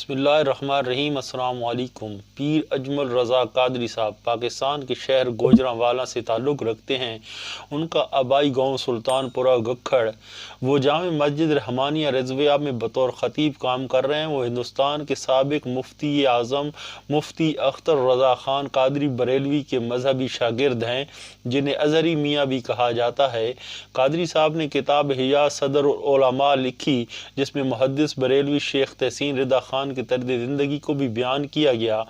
بسم اللہ الرحمن الرحیم۔ السلام علیکم۔ پیر اجمل رضا قادری صاحب پاکستان کے شہر گوجرانوالا سے تعلق رکھتے ہیں۔ ان کا آبائی گاؤں سلطان پورہ گکھڑ۔ وہ جامع مسجد رحمانیہ رضویہ میں بطور خطیب کام کر رہے ہیں۔ وہ ہندوستان کے سابق مفتی اعظم مفتی اختر رضا خان قادری بریلوی کے مذہبی شاگرد ہیں، جنہیں ازہری میاں بھی کہا جاتا ہے۔ قادری صاحب نے کتاب احیاء صدر العلماء لکھی، جس میں محدث بریلوی شیخ تحسین رضا خان کے طرز زندگی کو بھی بیان کیا گیا،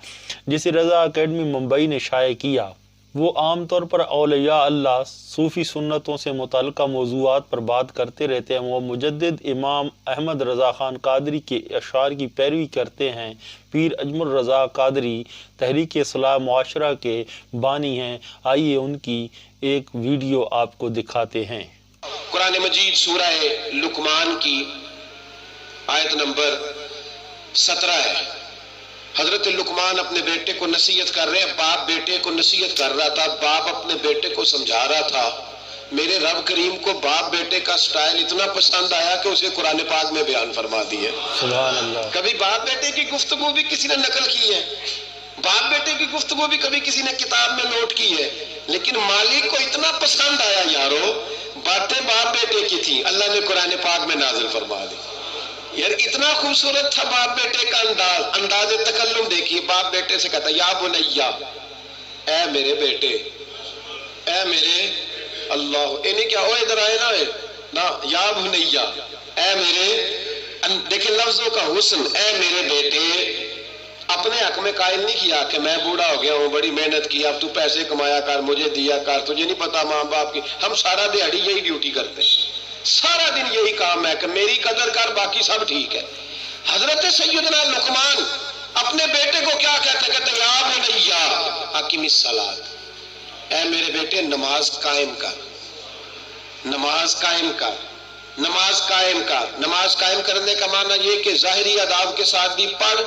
جسے رضا اکیڈمی ممبئی نے شائع کیا۔ وہ عام طور پر اولیاء اللہ، صوفی سنتوں سے متعلقہ موضوعات پر بات کرتے رہتے ہیں۔ وہ مجدد امام احمد رضا خان قادری کے اشعار کی پیروی کرتے ہیں۔ پیر اجمل رضا قادری تحریک اصلاح معاشرہ کے بانی ہیں۔ آئیے ان کی ایک ویڈیو آپ کو دکھاتے ہیں۔ قرآن مجید سورہ لقمان کی آیت نمبر 17 ہے۔ حضرت لقمان اپنے بیٹے کو نصیحت کر رہے ہیں۔ باپ بیٹے کو نصیحت کر رہا تھا، باپ اپنے بیٹے کو سمجھا رہا تھا۔ میرے رب کریم کو باپ بیٹے کا سٹائل اتنا پسند آیا کہ اسے قرآن پاک میں بیان فرما دی ہے۔ سبحان اللہ۔ کبھی باپ بیٹے کی گفتگو بھی کسی نے نقل کی ہے، باپ بیٹے کی گفتگو بھی کبھی کسی نے کتاب میں نوٹ کی ہے، لیکن مالک کو اتنا پسند آیا یارو، باتیں باپ بیٹے کی تھیں، اللہ نے قرآن پاک میں نازل فرما دی۔ یار اتنا خوبصورت تھا باپ بیٹے کا انداز تکلم دیکھیے۔ باپ بیٹے سے کہتا یا بنیا، اے میرے بیٹے، اے میرے اللہ، انہیں کیا ہو ادھر آئے نا یا بنیا، اے میرے، دیکھیں لفظوں کا حسن، اے میرے بیٹے۔ اپنے حق میں قائل نہیں کیا کہ میں بوڑھا ہو گیا ہوں، بڑی محنت کی، اب تو پیسے کمایا کر، مجھے دیا کر، تجھے نہیں پتا ماں باپ کی۔ ہم سارا دیہڑی یہی ڈیوٹی کرتے ہیں، سارا دن یہی کام ہے کہ میری قدر کر، باقی سب ٹھیک ہے۔ حضرت سیدنا لقمان اپنے بیٹے کو کیا کہتے ہیں؟ یا بنیا اقم الصلاۃ، اے میرے بیٹے نماز قائم کر، نماز قائم کر، نماز قائم کر۔ نماز قائم کرنے کا معنی یہ کہ ظاہری آداب کے ساتھ بھی پڑھ،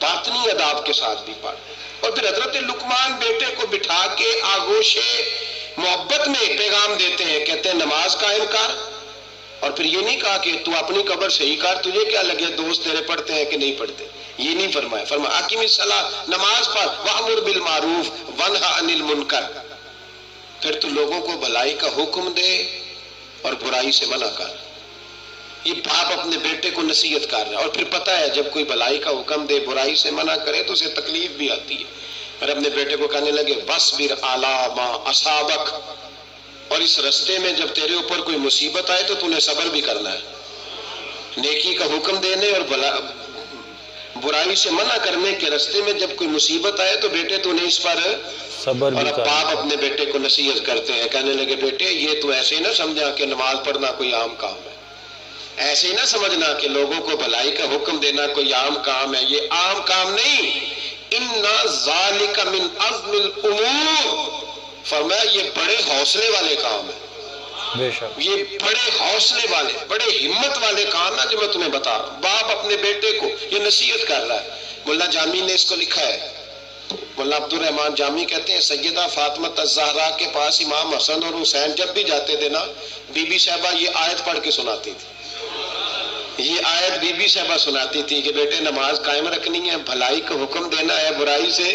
باطنی آداب کے ساتھ بھی پڑھ۔ اور پھر حضرت لقمان بیٹے کو بٹھا کے آغوش محبت میں پیغام دیتے ہیں، کہتے ہیں نماز قائم کر۔ اور پھر یہ نہیں کہا کہ تو اپنی قبر صحیح کر، تجھے کیا لگے دوست تیرے پڑھتے ہیں کہ نہیں پڑھتے، یہ نہیں فرمایا۔ فرمایا اقیم الصلاۃ، نماز پڑھ، وامر بالمعروف وانہا عن المنکر، پھر تو لوگوں کو بھلائی کا حکم دے اور برائی سے منع کر۔ یہ باپ اپنے بیٹے کو نصیحت کر رہا ہے، اور پھر پتہ ہے جب کوئی بھلائی کا حکم دے برائی سے منع کرے تو اسے تکلیف بھی آتی ہے۔ اور اپنے بیٹے کو کہنے لگے وَاصْبِرْ عَلَىٰ مَا أَصَابَكَ، اور اس رستے میں جب تیرے اوپر کوئی مصیبت آئے تو نے صبر بھی کرنا ہے۔ نیکی کا حکم دینے اور برائی سے منع کرنے کے رستے میں جب کوئی مصیبت آئے تو بیٹے تو نے اس پر صبر بھی کرنا۔ اور اب باپ اپنے بیٹے کو نصیحت کرتے ہیں، کہنے لگے بیٹے یہ تو ایسے ہی نہ سمجھا کہ نماز پڑھنا کوئی عام کام ہے، ایسے ہی نہ سمجھنا کہ لوگوں کو بھلائی کا حکم دینا کوئی عام کام ہے، یہ عام کام نہیں۔ اِنَّ ذَلِكَ مِنْ عَزْمِ الْأُمُورِ، فرمایا یہ بڑے حوصلے والے کام ہیں، بے شک یہ بڑے حوصلے والے، بڑے ہمت والے کام ہیں جو میں تمہیں بتا رہا ہوں۔ باپ اپنے بیٹے کو یہ نصیحت کر رہا ہے۔ ملا جامی نے اس کو لکھا ہے، ملا عبد الرحمن جامی کہتے ہیں سیدہ فاطمہ الزہرا کے پاس امام حسن اور حسین جب بھی جاتے تھے نا، بی بی صاحبہ یہ آیت پڑھ کے سناتی تھی، یہ آیت بی بی صاحبہ سناتی تھی کہ بیٹے نماز قائم رکھنی ہے، بھلائی کا حکم دینا ہے، برائی سے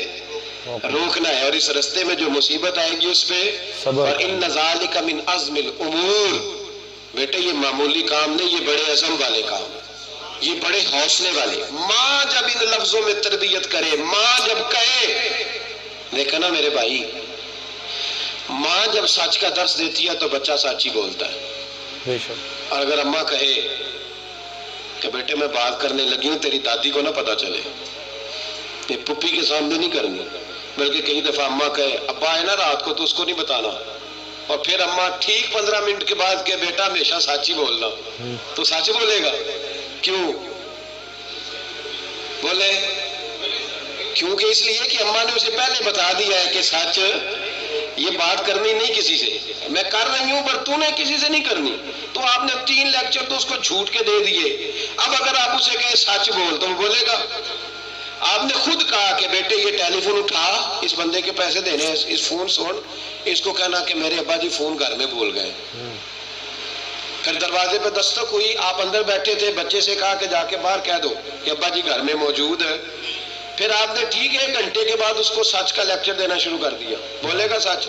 روکنا ہے، اور اس رستے میں جو مصیبت آئے گی اس پہ صبر۔ وَإِنَّ ذَلِكَ مِنْ عَزْمِ الْأُمُورِ، بیٹے یہ معمولی کام نہیں، یہ بڑے عزم والے کام ہیں، یہ بڑے حوصلے والے۔ ماں جب ان لفظوں میں تربیت کرے، ماں جب کہے، دیکھا نا میرے بھائی، ماں جب سچ کا درس دیتی ہے تو بچہ سچ ہی بولتا ہے۔ اور اگر اماں کہے کہ بیٹے میں بات کرنے لگی ہوں تیری دادی کو نہ پتا چلے، یہ پپی کے سامنے نہیں کرنی، بلکہ کئی دفعہ اماں کہے ابا ہے نا رات کو تو اس کو نہیں بتانا، اور پھر اماں ٹھیک 15 منٹ کے بعد کہ بیٹا ہمیشہ سچ ہی بولنا، تو سچ بولے گا۔ کیوں بولے؟ کیونکہ اس لیے کہ اماں نے اسے پہلے بتا دیا ہے کہ سچ یہ بات کرنی نہیں کسی سے، میں کر رہی ہوں پر تو نے کسی سے نہیں کرنی۔ تو آپ نے 3 لیکچر تو اس کو جھوٹ کے دے دیے، اب اگر آپ اسے کہیں سچ بول تو وہ بولے گا۔ آپ نے خود کہا کہ بیٹے یہ ٹیلی فون اٹھا، اس بندے کے پیسے دینے ہیں، اس فون سن، اس کو کہنا کہ میرے ابا جی فون گھر میں بھول گئے۔ پھر دروازے پہ دستک ہوئی، آپ اندر بیٹھے تھے، بچے سے کہا کہ جا کے باہر کہہ دو کہ ابا جی گھر میں موجود ہے۔ پھر آپ نے ٹھیک ہے 1 گھنٹے کے بعد اس کو سچ کا لیکچر دینا شروع کر دیا، بولے گا سچ؟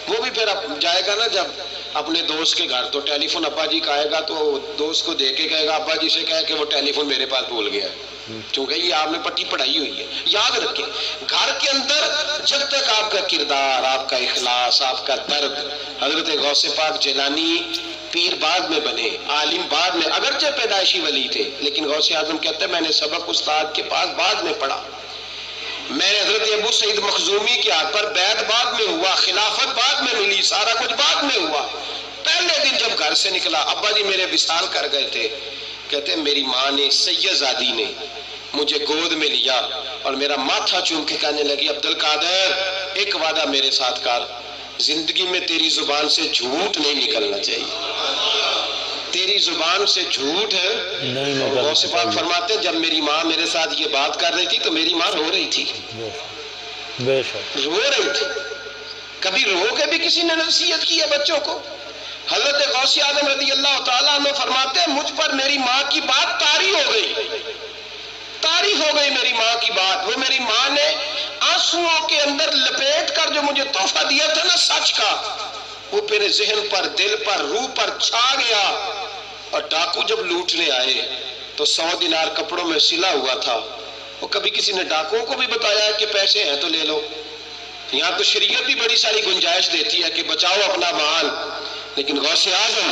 وہ بھی پھر جائے گا نا جب اپنے دوست کے گھر، تو ٹیلی فون ابا جی کا آئے گا تو دوست کو دے کے کہے گا ابا جی سے کہے کہ وہ ٹیلی فون میرے پاس بھول گیا ہے، کیونکہ یہ آپ نے پٹی پڑھائی ہوئی ہے۔ یاد رکھیں، گھر کے اندر جب تک آپ کا کردار، آپ کا اخلاص، آپ کا درد، حضرت غوث پاک جیلانی پیر بعد میں بنے، عالم بعد میں، اگرچہ پیدائشی ولی تھے، لیکن غوث اعظم کہتے ہیں میں نے سبق استاد کے پاس بعد میں پڑھا، میں نے حضرت ابو سعید مخزومی کے ہاتھ پر بیعت بعد میں ہوا، خلافت بعد میں ملی، سارا کچھ بعد میں ہوا۔ پہلے دن جب گھر سے نکلا، ابا جی میرے وصال کر گئے تھے، کہتے ہیں میری ماں نے، سید زادی نے مجھے گود میں لیا اور میرا ماتھا چوم کے کہنے لگی عبد القادر ایک وعدہ میرے ساتھ کر، زندگی میں تیری زبان سے جھوٹ نہیں نکلنا چاہیے، تیری زبان سے جھوٹ ہے۔ اور غوث پاک فرماتے ہیں جب میری ماں میرے ساتھ یہ بات کر رہی تھی تو میری ماں رو رہی تھی، رو رہی تھی۔ کبھی رو کے بھی کسی نے نصیحت کی ہے بچوں کو؟ حضرت غوث اعظم رضی اللہ تعالیٰ عنہ فرماتے ہیں مجھ پر میری ماں کی بات طاری ہو گئی، طاری ہو گئی میری ماں کی بات۔ وہ میری ماں نے آنسوؤں کے اندر لپیٹ کر جو مجھے تحفہ دیا تھا نا سچ کا، وہ میرے ذہن پر، دل پر، روح پر چھا گیا۔ اور ڈاکو جب لوٹنے آئے تو 100 دینار کپڑوں میں سلا ہوا تھا، وہ کبھی کسی نے ڈاکوؤں کو بھی بتایا کہ پیسے ہیں تو لے لو؟ یہاں تو شریعت بھی بڑی ساری گنجائش دیتی ہے کہ بچاؤ اپنا مال، لیکن غوث اعظم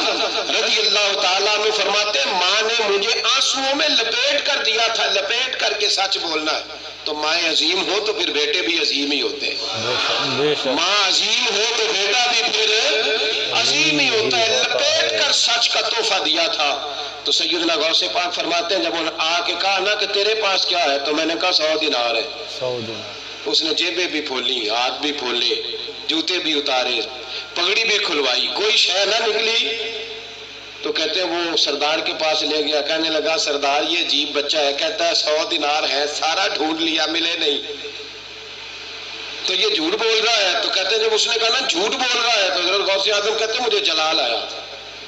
رضی اللہ تعالیٰ عنہ فرماتے ہیں ماں نے مجھے آنسوؤں میں لپیٹ کر دیا تھا، لپیٹ کر کے سچ بولنا ہے۔ تو مائیں عظیم ہو تو پھر بیٹے بھی عظیم ہی ہوتے ہیں، ماں عظیم ہو تو بیٹا بھی پھر عظیم ہی ہوتا ہے۔ لپیٹ کر سچ کا تحفہ دیا تھا۔ تو سیدنا غوث پاک فرماتے ہیں جب انہوں نے آ کے کہا نا کہ تیرے پاس کیا ہے، تو میں نے کہا 100 دینار ہے۔ 100 دینار۔ اس نے جیبیں بھی کھولی، ہاتھ بھی کھولے، جوتے بھی اتارے، پگڑی بھی کھلوائی، کوئی شے نہ نکلی۔ تو کہتے ہیں وہ سردار کے پاس لے گیا، کہنے لگا سردار یہ عجیب بچہ ہے، کہتا ہے 100 دینار ہے، سارا ڈھونڈ لیا ملے نہیں، تو یہ جھوٹ بول رہا ہے۔ تو کہتے ہیں جب اس نے کہا نا جھوٹ بول رہا ہے، تو حضرت غوث اعظم کہتے ہیں مجھے جلال آیا،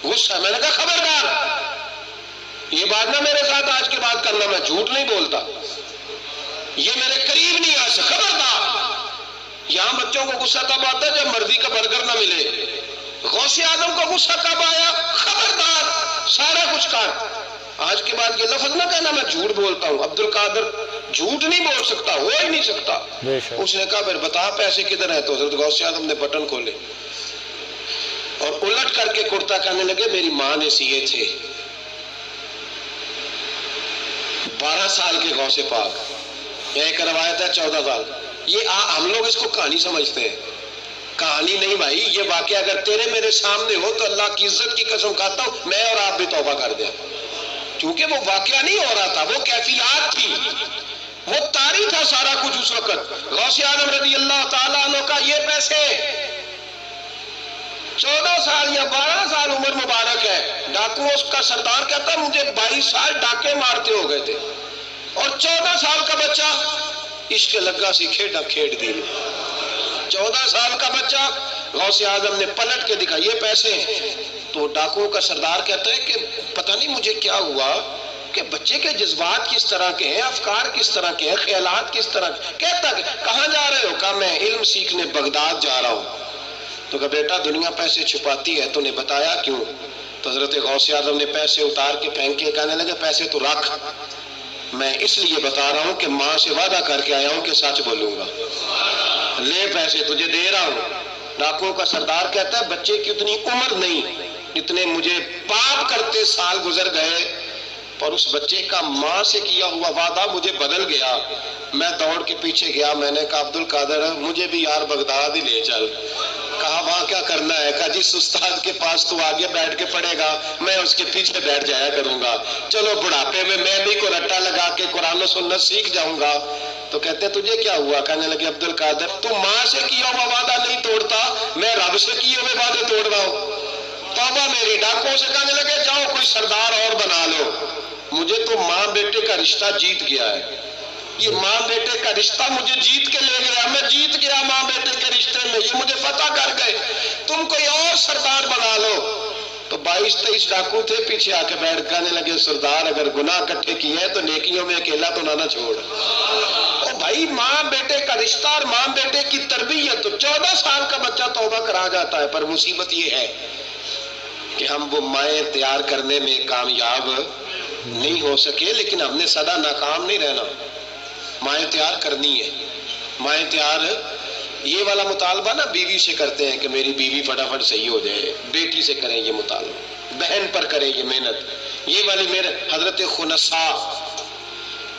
غصہ۔ میں نے کہا خبردار، یہ بات نہ میرے ساتھ آج کے بعد کرنا، میں جھوٹ نہیں بولتا، یہ میرے قریب نہیں آ سکتا، خبردار۔ یہاں بچوں کو غصہ کب آتا ہے جب مرضی کا برگر نہ ملے، غوث اعظم کو غصہ کب آیا؟ خبردار سارا کچھ کر، آج کے بعد یہ لفظ نہ کہنا میں جھوٹ بولتا ہوں، عبد القادر جھوٹ نہیں بول سکتا، ہو ہی نہیں سکتا۔ اس نے کہا پھر بتا پیسے کدھر ہیں؟ تو حضرت غوث اعظم نے بٹن کھولے اور الٹ کر کے کرتا کہنے لگے میری ماں نے سیے تھے، 12 سال کے غوث پاک، ایک روایت ہے 14 سال۔ یہ ہم لوگ اس کو کہانی سمجھتے ہیں، کہانی نہیں بھائی، یہ واقعہ اگر تیرے میرے سامنے ہو تو اللہ کی عزت کی قسم کھاتا ہوں میں اور آپ بھی توبہ کر دیں، کیونکہ وہ واقعہ نہیں ہو رہا تھا، وہ کیفیات تھی، وہ طاری تھا سارا کچھ اس وقت۔ غوث اعظم رضی اللہ تعالیٰ عنہ کا یہ پیسے 14 سال یا 12 سال عمر مبارک ہے، ڈاکو اس کا سردار کہتا ہے مجھے 22 سال ڈاکے مارتے ہو گئے تھے، اور 14 سال کا بچہ عشق لگا سی کھیڑا کھیڑ دی، 14 سال کا بچہ۔ غوث اعظم نے پلٹ کے دکھا یہ پیسے، تو ڈاکو کا سردار کہتا ہے کہ پتہ نہیں مجھے کیا ہوا کہ بچے کے جذبات کس طرح کے ہیں، افکار کس طرح کے ہیں، خیالات کس طرح کے۔ کہتا کہ کہاں جا رہے ہو؟ کہا میں علم سیکھنے بغداد جا رہا ہوں۔ تو کہا بیٹا دنیا پیسے چھپاتی ہے، تو نے بتایا کیوں؟ تو حضرت غوث اعظم نے پیسے اتار کے پھینک کے کہنے لگے پیسے تو رکھ، میں اس لیے بتا رہا ہوں کہ ماں سے وعدہ کر کے آیا ہوں کہ سچ بولوں گا، لے پیسے تجھے دے رہا ہوں۔ ڈاکوؤں کا سردار کہتا ہے بچے کی اتنی عمر نہیں، اتنے مجھے پاپ کرتے سال گزر گئے، پر اس بچے کا ماں سے کیا ہوا وعدہ مجھے بدل گیا۔ میں دوڑ کے پیچھے گیا، میں نے کہا عبد القادر مجھے بھی یار بغداد ہی لے چل۔ کہا وہاں کیا کرنا ہے؟ کہا جس استاد کے پاس تو آگے بیٹھ کے پڑھے گا میں اس کے پیچھے بیٹھ جایا کروں گا، چلو بڑھاپے میں بھی کو رٹا لگا کے قرآن و سنت سیکھ جاؤں گا۔ تو کہتے ہیں تجھے کیا ہوا؟ کہنے لگے عبد القادر تو ماں سے کیا ہوا وعدہ نہیں توڑتا، میں رب سے کیے ہوئے وعدے توڑ رہا ہوں، توبہ میری۔ ڈاکوں سے کہنے لگے جاؤ کوئی سردار اور بنا لو، مجھے تو ماں بیٹے کا رشتہ جیت گیا ہے، یہ ماں بیٹے کا رشتہ مجھے جیت کے لے گیا، میں جیت گیا ماں بیٹے کے رشتے میں، یہ مجھے فتح کر گئے، تم کوئی اور سردار بنا لو۔ تو تو 22-23 ڈاکو تھے، پیچھے آ کے بیٹھ کہنے لگے سردار اگر گناہ اکٹھے کیے ہیں تو نیکیوں میں اکیلا تو نہ چھوڑ۔ او بھائی ماں بیٹے کا رشتہ اور ماں بیٹے کی تربیت، تو 14 سال کا بچہ توبہ کرا جاتا ہے، پر مصیبت یہ ہے کہ ہم وہ مائیں تیار کرنے میں کامیاب نہیں ہو سکے، لیکن ہم نے سدا ناکام نہیں رہنا، مائیں تیار کرنی ہے۔ مائیں تیار، یہ والا مطالبہ نا بیوی سے کرتے ہیں کہ میری بیوی فٹافٹ صحیح ہو جائے، بیٹی سے کریں یہ مطالبہ، بہن پر کریں یہ محنت۔ یہ والی میرے حضرت خنساء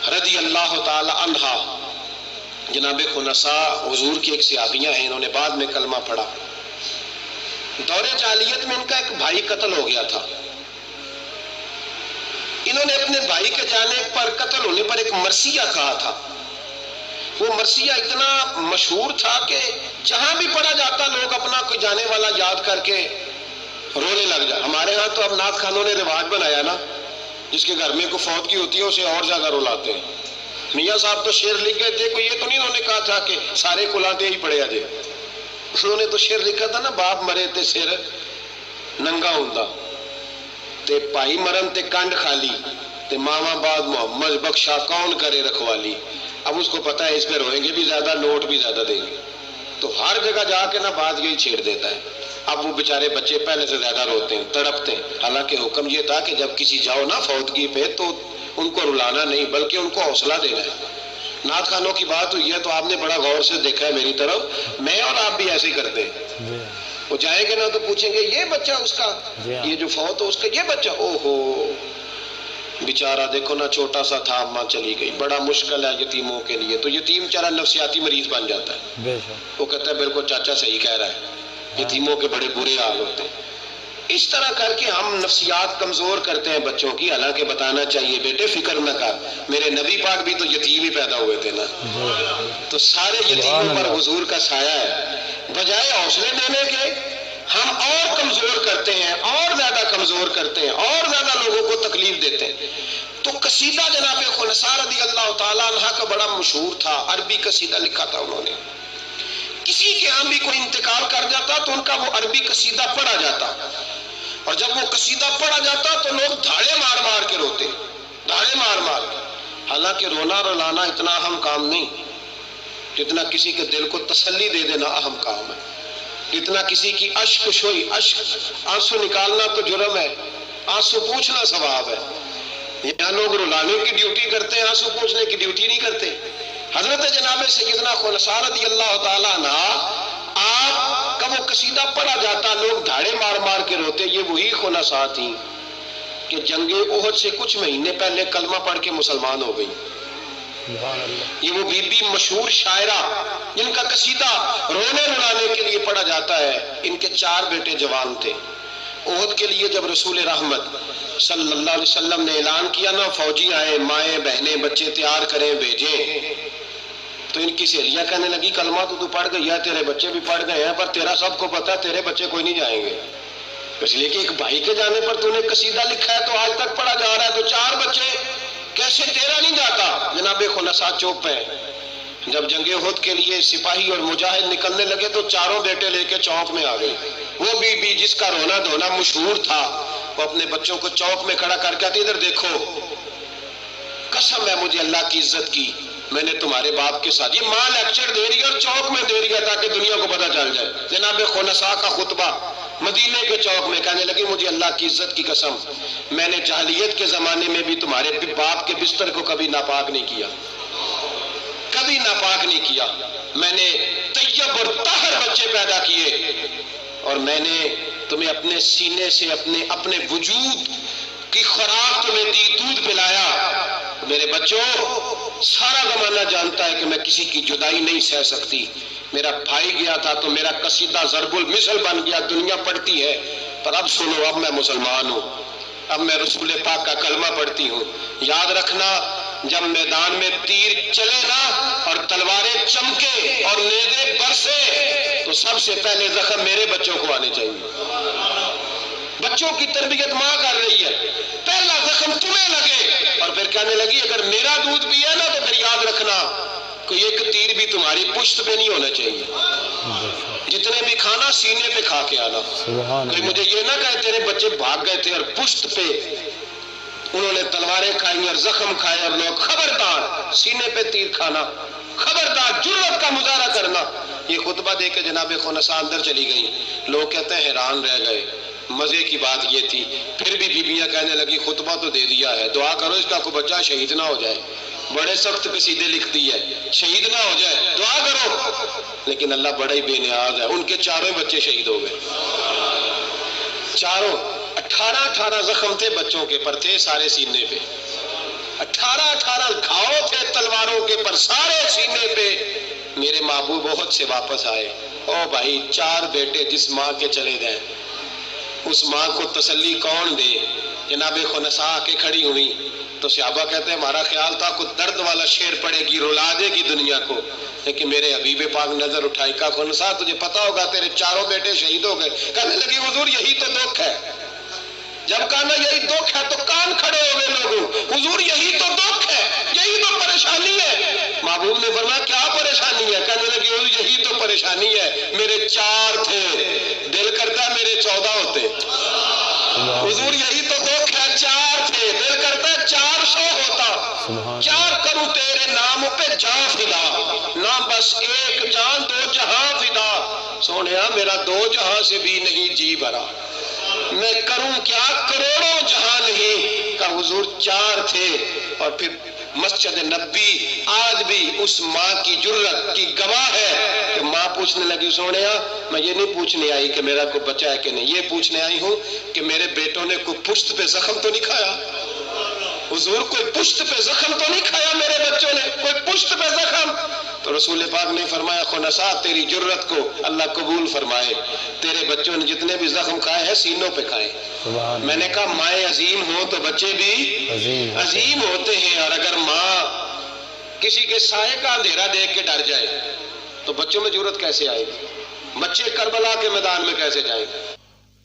رضی اللہ تعالی عنہا، جناب خنساء حضور کی ایک صحابیہ ہیں، انہوں نے بعد میں کلمہ پڑھا۔ دور جاہلیت میں ان کا ایک بھائی قتل ہو گیا تھا، انہوں نے اپنے بھائی کے جانے پر، قتل ہونے پر ایک مرثیہ کہا تھا۔ وہ مرثیہ اتنا مشہور تھا کہ جہاں بھی پڑھا جاتا لوگ اپنا کوئی جانے والا یاد کر کے رونے لگ جائے۔ ہمارے ہاں تو اب نعت خانوں نے رواج بنایا نا، جس کے گھر میں کوئی فوت کی ہوتی ہے اسے اور زیادہ رلاتے ہیں۔ میاں صاحب تو شعر لکھ گئے تھے، کوئی یہ تو نہیں انہوں نے کہا تھا کہ سارے کلاتے ہی پڑھے آجے، انہوں نے تو شعر لکھا تھا نا، باپ مرے تے سر ننگا ہوندا تے پائی مرن تے کنڈ خالی تے ماما بعد محمد بخشا کون کرے رکھوالی۔ اب اس کو پتا ہے اس پہ روئیں گے بھی زیادہ، نوٹ بھی زیادہ دیں گے، تو ہر جگہ جا کے نا بات یہی چھیڑ دیتا ہے۔ اب وہ بیچارے بچے پہلے سے زیادہ روتے ہیں، تڑپتے ہیں، حالانکہ حکم یہ تھا کہ جب کسی جاؤ نا فوتگی پہ تو ان کو رلانا نہیں بلکہ ان کو حوصلہ دینا ہے۔ نعت خانوں کی بات ہوئی ہے تو آپ نے بڑا غور سے دیکھا ہے میری طرف، میں اور آپ بھی ایسے ہی کرتے ہیں۔ وہ جائیں گے نا تو پوچھیں گے یہ بچہ اس کا، یہ جو فوت ہو اس کا یہ بچہ، او ہو بیچارہ دیکھو نا چھوٹا سا تھا، اماں چلی گئی، بڑا مشکل ہے یتیموں کے لیے۔ تو یتیم چارہ نفسیاتی مریض بن جاتا ہے، وہ کہتا ہے بالکل چاچا صحیح کہہ رہا ہے، یتیموں کے بڑے برے حال ہوتے ہیں۔ اس طرح کر کے ہم نفسیات کمزور کرتے ہیں بچوں کی، حالانکہ بتانا چاہیے بیٹے فکر نہ کر، میرے نبی پاک بھی تو یتیم ہی پیدا ہوئے تھے نا، تو سارے یتیموں پر حضور کا سایہ ہے۔ بجائے حوصلے دینے کے ہم اور کمزور کرتے ہیں، اور زیادہ کمزور کرتے ہیں، اور زیادہ لوگوں کو تکلیف دیتے ہیں۔ تو قصیدہ جناب خنساء رضی اللہ تعالیٰ عنہ کا بڑا مشہور تھا، عربی قصیدہ لکھا تھا انہوں نے۔ کسی کے ہاں بھی کوئی انتقال کر جاتا تو ان کا وہ عربی قصیدہ پڑھا جاتا، اور جب وہ قصیدہ پڑھا جاتا تو لوگ دھاڑے مار مار کے روتے، دھاڑے مار مار کے۔ حالانکہ رونا رلانا اتنا اہم کام نہیں جتنا کسی کے دل کو تسلی دے دینا اہم کام ہے، جتنا کسی کی اشک شوئی، اشک آنسو نکالنا تو جرم ہے، آنسو پوچھنا ثواب ہے۔ یہاں لوگ رلانے کی ڈیوٹی کرتے ہیں، آنسو پوچھنے کی ڈیوٹی نہیں کرتے۔ حضرت جناب سیدنا خنساء رضی اللہ تعالیٰ عنہ، آپ کا وہ قصیدہ پڑھا جاتا لوگ دھاڑے مار مار کے روتے۔ یہ وہی خنساء تھیں کہ جنگ احد سے کچھ مہینے پہلے کلمہ پڑھ کے مسلمان ہو گئی۔ یہ وہ بی بی مشہور شاعرہ جن کا قصیدہ رونے رلانے کے لیے پڑھا جاتا ہے۔ ان کے 4 بیٹے جوان تھے۔ احد کے لیے جب رسول رحمت صلی اللہ علیہ وسلم نے اعلان کیا نا فوجی آئے، مائیں بہنیں بچے تیار کریں بھیجیں، تو ان کی سہیلیاں کہنے لگی کلمہ تو پڑھ گئی ہے، تیرے بچے بھی پڑھ گئے ہیں، پر تیرا سب کو پتا ہے تیرے بچے کوئی نہیں جائیں گے، اس لیے کہ ایک بھائی کے جانے پر تو نے قصیدہ لکھا ہے تو آج تک پڑھا جا رہا ہے، تو 4 بچے کیسے تیرا نہیں جاتا؟ جناب خنساء چوپ ہیں۔ جب جنگ احد کے لیے سپاہی اور مجاہد نکلنے لگے تو 4 بیٹے لے کے چوک میں آ گئی۔ وہ بی بی جس کا رونا دھونا مشہور تھا، وہ اپنے بچوں کو چوک میں کھڑا کر کے کہتی ادھر دیکھو، قسم ہے مجھے اللہ کی عزت کی، میں نے تمہارے باپ کے ساتھ، یہ ماں لیکچر دے رہی ہے اور چوک میں دے رہی ہے تاکہ دنیا کو پتہ چل جائے۔ جناب خنساء کا خطبہ مدینے کے چوک میں، کہنے لگی مجھے اللہ کی عزت کی قسم، میں نے جاہلیت کے زمانے میں بھی تمہارے باپ کے بستر کو کبھی ناپاک نہیں کیا، کبھی ناپاک نہیں کیا، میں نے طیب اور طاہر بچے پیدا کیے، اور میں نے تمہیں اپنے سینے سے اپنے وجود کی خوراک تمہیں دی، دودھ پلایا۔ میرے بچوں، سارا زمانہ جانتا ہے کہ میں کسی کی جدائی نہیں سہ سکتی، میرا بھائی گیا تھا تو میرا قصیدہ ضرب المثل بن گیا، دنیا پڑھتی ہے، پر اب سنو، اب میں مسلمان ہوں، اب میں رسول پاک کا کلمہ پڑھتی ہوں۔ یاد رکھنا، جب میدان میں تیر چلے نا اور تلواریں چمکے اور نیزے برسے تو سب سے پہلے زخم میرے بچوں کو آنے چاہیے۔ بچوں کی تربیت ماں کر رہی ہے، پہلا زخم تمہیں لگے، اور پھر کہنے لگی اگر میرا دودھ پیا نا تو پھر یاد رکھنا کوئی ایک تیر بھی تمہاری پشت پہ نہیں ہونا چاہیے۔ جتنے بھی کھانا سینے پہ کھا کے آنا. کوئی مجھے یہ نہ کہے تیرے بچے بھاگ گئے تھے اور پشت پہ انہوں نے تلواریں کھائی اور زخم کھائے اور لوگ خبردار سینے پہ تیر کھانا، خبردار جرأت کا مظاہرہ کرنا. یہ خطبہ دے کے جناب خنساء اندر چلی گئی. لوگ کہتے ہیں حیران رہ گئے. مزے کی بات یہ تھی پھر بھی بیویاں کہنے لگی خطبہ تو دے دیا ہے، دعا کرو اس کا کوئی بچہ شہید نہ ہو جائے. بڑے سخت قصیدے لکھتی ہے، شہید نہ ہو جائے دعا کرو. لیکن اللہ بڑا ہی بے نیاز ہے، ان کے چاروں بچے شہید ہو گئے. چاروں 18 زخم تھے بچوں کے پر تھے سارے سینے پہ. 18 گھاؤ تھے تلواروں کے پر سارے سینے پہ. میرے محبوب بہت سے واپس آئے. او بھائی 4 بیٹے جس ماں کے چلے گئے اس ماں کو تسلی کون دے؟ جناب خنساء آ کے کھڑی ہوئی تو صحابہ کہتے ہیں ہمارا خیال تھا کوئی درد والا شعر پڑے گی، رلا دے گی دنیا کو، لیکن میرے حبیب پاک نظر اٹھائی. کہا خنساء تجھے پتا ہوگا تیرے چاروں بیٹے شہید ہو گئے. کہنے لگی حضور یہی تو دکھ ہے. جب کہا نا یہی دکھ ہے تو کان کھڑے ہو گئے لوگوں. حضور یہی تو دکھ ہے، یہی تو پریشانی ہے. محبوب نے فرمایا کیا پریشانی ہے؟ کہنے لگی حضور یہی تو پریشانی ہے، میرے 4 تھے، دل کرتا ہے میرے 14 ہوتے. حضور یہی تو دکھ ہے، 4 تھے، دل کرتا ہے 400 ہوتا. 4 کروں تیرے نام پہ جان فدا، نہ بس ایک جان 2 جہاں فدا. سونیا میرا 2 جہاں سے بھی نہیں جی بھرا، میں کروں کیا کروڑوں جہاں نہیں. کہ حضور 4 تھے. اور پھر مسجد نبی آج بھی اس ماں کی جرت کی گواہ ہے کہ ماں پوچھنے لگی سونیا میں یہ نہیں پوچھنے آئی کہ میرا کوئی بچہ ہے کہ نہیں، یہ پوچھنے آئی ہوں کہ میرے بیٹوں نے کوئی پشت پہ زخم تو نہیں کھایا. حضور کوئی پشت پہ زخم تو نہیں کھایا میرے بچوں نے، کوئی پشت پہ زخم. تو رسول پاک نے فرمایا خنساء تیری جرت کو اللہ قبول فرمائے، تیرے بچوں نے جتنے بھی زخم کھائے ہیں سینوں پہ کھائے. میں نے کہا مائیں عظیم ہوں تو بچے بھی عظیم ہوتے ہیں. اور اگر ماں کسی کے سائے کا اندھیرا دیکھ کے ڈر جائے تو بچوں میں جرت کیسے آئے گی؟ بچے کربلا کے میدان میں کیسے جائیں گے؟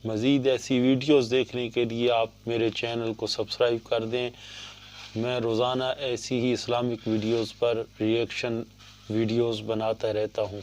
مزید ایسی ویڈیوز دیکھنے کے لیے آپ میرے چینل کو سبسکرائب کر دیں. میں روزانہ ایسی ہی اسلامک ویڈیوز پر ریئیکشن ویڈیوز بناتا رہتا ہوں.